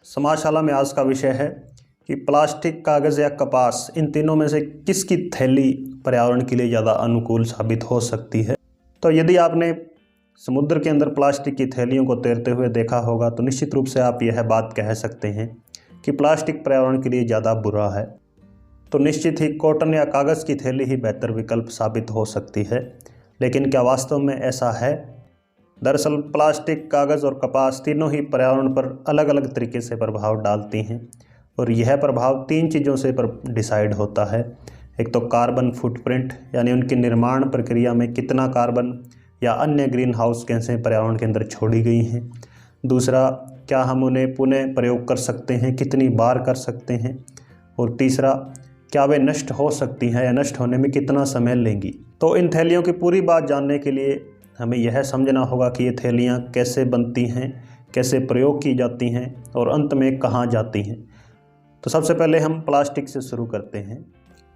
समाजशाला में आज का विषय है कि प्लास्टिक, कागज़ या कपास, इन तीनों में से किसकी थैली पर्यावरण के लिए ज़्यादा अनुकूल साबित हो सकती है। तो यदि आपने समुद्र के अंदर प्लास्टिक की थैलियों को तैरते हुए देखा होगा तो निश्चित रूप से आप यह बात कह सकते हैं कि प्लास्टिक पर्यावरण के लिए ज़्यादा बुरा है। तो निश्चित ही कॉटन या कागज़ की थैली ही बेहतर विकल्प साबित हो सकती है। लेकिन क्या वास्तव में ऐसा है? दरअसल प्लास्टिक, कागज़ और कपास तीनों ही पर्यावरण पर अलग अलग तरीके से प्रभाव डालती हैं और यह प्रभाव तीन चीज़ों से डिसाइड होता है। एक तो कार्बन फुटप्रिंट, यानी उनकी निर्माण प्रक्रिया में कितना कार्बन या अन्य ग्रीन हाउस गैसें पर्यावरण के अंदर छोड़ी गई हैं। दूसरा, क्या हम उन्हें पुनः प्रयोग कर सकते हैं, कितनी बार कर सकते हैं। और तीसरा, क्या वे नष्ट हो सकती हैं या नष्ट होने में कितना समय लेंगी। तो इन थैलियों की पूरी बात जानने के लिए हमें यह समझना होगा कि ये थैलियाँ कैसे बनती हैं, कैसे प्रयोग की जाती हैं और अंत में कहाँ जाती हैं। तो सबसे पहले हम प्लास्टिक से शुरू करते हैं।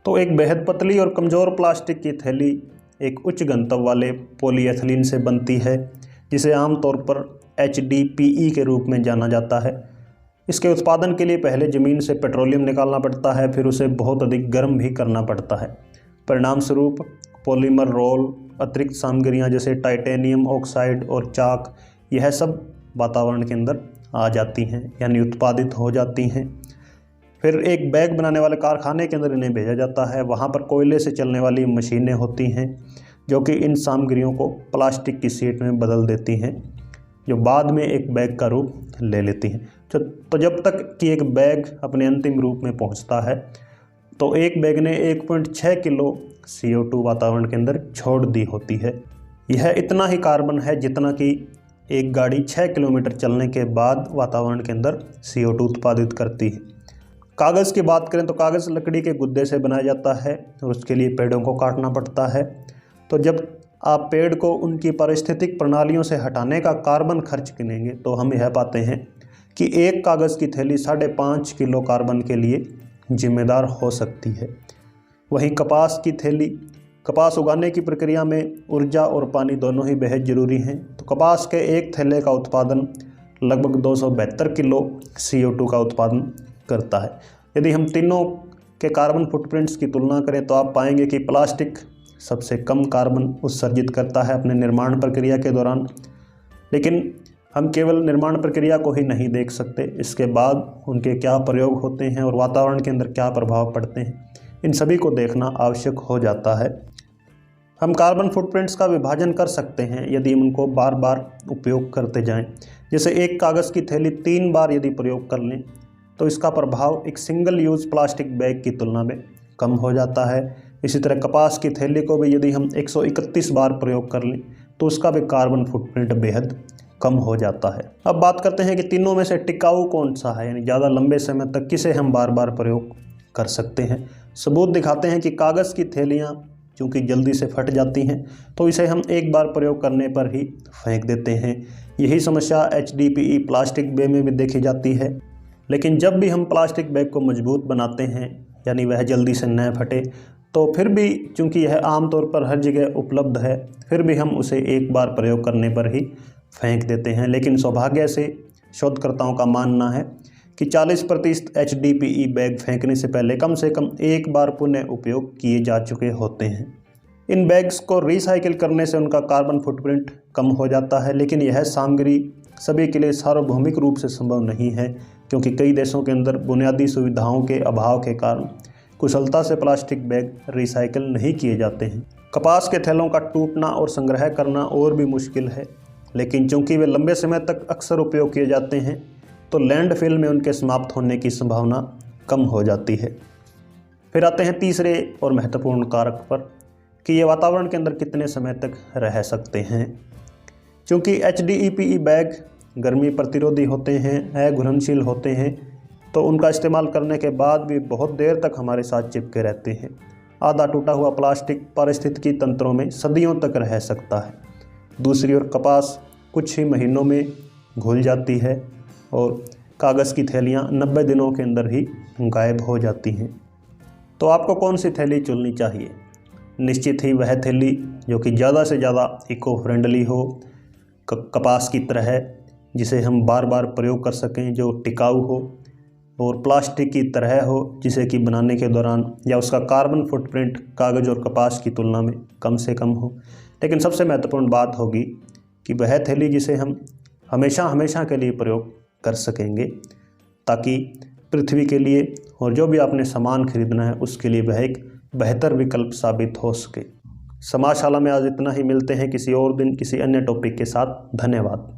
तो एक बेहद पतली और कमज़ोर प्लास्टिक की थैली एक उच्च घनत्व वाले पॉलीएथिलीन से बनती है, जिसे आमतौर पर HDPE के रूप में जाना जाता है। इसके उत्पादन के लिए पहले ज़मीन से पेट्रोलियम निकालना पड़ता है, फिर उसे बहुत अधिक गर्म भी करना पड़ता है। परिणाम स्वरूप पॉलीमर रोल, अतिरिक्त सामग्रियां जैसे टाइटेनियम ऑक्साइड और चाक, यह सब वातावरण के अंदर आ जाती हैं, यानी उत्पादित हो जाती हैं। फिर एक बैग बनाने वाले कारखाने के अंदर इन्हें भेजा जाता है। वहाँ पर कोयले से चलने वाली मशीनें होती हैं जो कि इन सामग्रियों को प्लास्टिक की शीट में बदल देती हैं, जो बाद में एक बैग का रूप ले लेती हैं। तो जब तक कि एक बैग अपने अंतिम रूप में पहुँचता है तो एक बैग ने 1.6 किलो CO2 वातावरण के अंदर छोड़ दी होती है। यह इतना ही कार्बन है जितना कि एक गाड़ी 6 किलोमीटर चलने के बाद वातावरण के अंदर CO2 उत्पादित करती है। कागज़ की बात करें तो कागज़ लकड़ी के गुद्दे से बनाया जाता है और उसके लिए पेड़ों को काटना पड़ता है। तो जब आप पेड़ को उनकी पारिस्थितिक प्रणालियों से हटाने का कार्बन खर्च गिनेंगे तो हम यह पाते हैं कि एक कागज़ की थैली 5.5 किलो कार्बन के लिए जिम्मेदार हो सकती है। वहीं कपास की थैली, कपास उगाने की प्रक्रिया में ऊर्जा और पानी दोनों ही बेहद ज़रूरी हैं। तो कपास के एक थैले का उत्पादन लगभग 272 किलो CO2 का उत्पादन करता है। यदि हम तीनों के कार्बन फुटप्रिंट्स की तुलना करें तो आप पाएंगे कि प्लास्टिक सबसे कम कार्बन उत्सर्जित करता है अपने निर्माण प्रक्रिया के दौरान। लेकिन हम केवल निर्माण प्रक्रिया को ही नहीं देख सकते, इसके बाद उनके क्या प्रयोग होते हैं और वातावरण के अंदर क्या प्रभाव पड़ते हैं, इन सभी को देखना आवश्यक हो जाता है। हम कार्बन फुटप्रिंट्स का विभाजन कर सकते हैं यदि हम उनको बार बार उपयोग करते जाएं। जैसे एक कागज़ की थैली 3 बार यदि प्रयोग कर लें तो इसका प्रभाव एक सिंगल यूज़ प्लास्टिक बैग की तुलना में कम हो जाता है। इसी तरह कपास की थैली को भी यदि हम 131 बार प्रयोग कर लें तो उसका भी कार्बन फुटप्रिंट बेहद कम हो जाता है। अब बात करते हैं कि तीनों में से टिकाऊ कौन सा है, यानी ज़्यादा लंबे समय तक किसे हम बार बार प्रयोग कर सकते हैं। सबूत दिखाते हैं कि कागज़ की थैलियाँ चूँकि जल्दी से फट जाती हैं तो इसे हम एक बार प्रयोग करने पर ही फेंक देते हैं। यही समस्या HDPE प्लास्टिक बैग में भी देखी जाती है। लेकिन जब भी हम प्लास्टिक बैग को मजबूत बनाते हैं, यानी वह जल्दी से न फटे, तो फिर भी चूँकि यह आमतौर पर हर जगह उपलब्ध है, फिर भी हम उसे एक बार प्रयोग करने पर ही फेंक देते हैं। लेकिन सौभाग्य से शोधकर्ताओं का मानना है कि 40% HDPE बैग फेंकने से पहले कम से कम एक बार पुनः उपयोग किए जा चुके होते हैं। इन बैग्स को रिसाइकिल करने से उनका कार्बन फुटप्रिंट कम हो जाता है, लेकिन यह सामग्री सभी के लिए सार्वभौमिक रूप से संभव नहीं है, क्योंकि कई देशों के अंदर बुनियादी सुविधाओं के अभाव के कारण कुशलता से प्लास्टिक बैग रिसाइकिल नहीं किए जाते हैं। कपास के थैलों का टूटना और संग्रह करना और भी मुश्किल है, लेकिन चूँकि वे लंबे समय तक अक्सर उपयोग किए जाते हैं तो लैंडफिल में उनके समाप्त होने की संभावना कम हो जाती है। फिर आते हैं तीसरे और महत्वपूर्ण कारक पर कि ये वातावरण के अंदर कितने समय तक रह सकते हैं। क्योंकि HDPE बैग गर्मी प्रतिरोधी होते हैं, अघुलनशील होते हैं, तो उनका इस्तेमाल करने के बाद भी बहुत देर तक हमारे साथ चिपके रहते हैं। आधा टूटा हुआ प्लास्टिक पारिस्थितिकी तंत्रों में सदियों तक रह सकता है। दूसरी ओर कपास कुछ ही महीनों में घुल जाती है और कागज़ की थैलियाँ 90 दिनों के अंदर ही गायब हो जाती हैं। तो आपको कौन सी थैली चुननी चाहिए? निश्चित ही वह थैली जो कि ज़्यादा से ज़्यादा इको फ्रेंडली हो, कपास की तरह जिसे हम बार बार प्रयोग कर सकें, जो टिकाऊ हो और प्लास्टिक की तरह हो, जिसे कि बनाने के दौरान या उसका कार्बन फुटप्रिंट कागज़ और कपास की तुलना में कम से कम हो। लेकिन सबसे महत्वपूर्ण बात होगी कि वह थैली जिसे हम हमेशा हमेशा के लिए प्रयोग कर सकेंगे, ताकि पृथ्वी के लिए और जो भी आपने सामान खरीदना है उसके लिए वह एक बेहतर विकल्प साबित हो सके। समाजशाला में आज इतना ही। मिलते हैं किसी और दिन किसी अन्य टॉपिक के साथ। धन्यवाद।